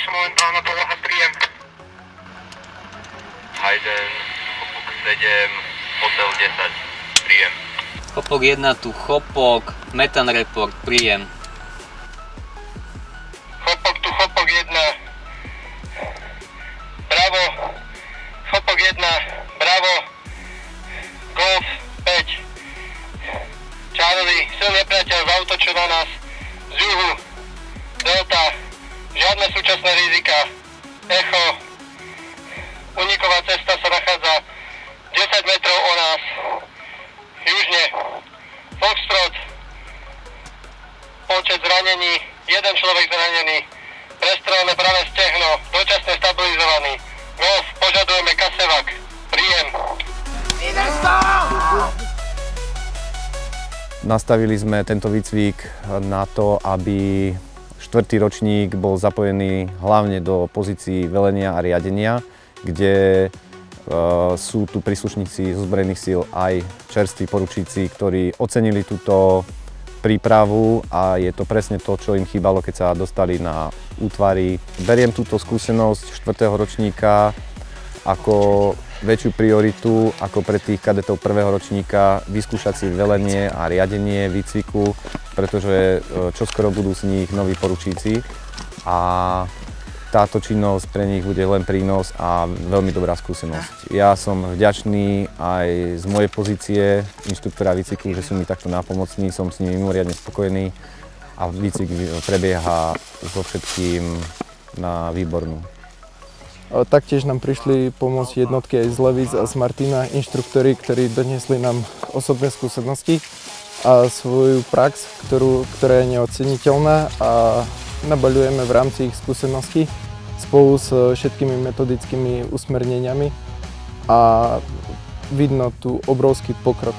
naša momentálna poloha, príjem. Hayden, Chopok 7, Hotel 10, príjem. Chopok 1 tu, Chopok, Metan report, príjem. Chopok tu, Chopok 1. Bravo. Chopok 1, bravo. Golf 5. Charlie, silný nepriateľ zautočil na nás z juhu. Delta, žiadne súčasné rizika. Echo, uniková cesta sa nachádza 10 metrov o nás. Južne, Foxtrot, počet zranení, jeden človek zranený, prestrelené pravé stehno, dočasne stabilizovaný. Golf, požadujeme Kasevak, príjem. Nastavili sme tento výcvik na to, aby 4. ročník bol zapojený hlavne do pozícií velenia a riadenia, kde sú tu príslušníci zo zbrojných síl aj čerství poručíci, ktorí ocenili túto prípravu a je to presne to, čo im chýbalo, keď sa dostali na útvary. Beriem túto skúsenosť 4. ročníka ako väčšiu prioritu ako pre tých kadetov 1. ročníka vyskúšať si velenie a riadenie výcviku, pretože čoskoro budú z nich noví poručíci a táto činnosť pre nich bude len prínos a veľmi dobrá skúsenosť. Ja som vďačný aj z mojej pozície inštruktora výcviku, že sú mi takto nápomocní, som s nimi mimoriadne spokojný a výcvik prebieha so všetkým na výbornú. Taktiež nám prišli pomôcť jednotky aj z Levic a z Martina, inštruktori, ktorí doniesli nám osobné skúsenosti a svoju prax, ktorá je neoceniteľná a nabaľujeme v rámci ich skúseností spolu s všetkými metodickými usmerneniami a vidno tu obrovský pokrok.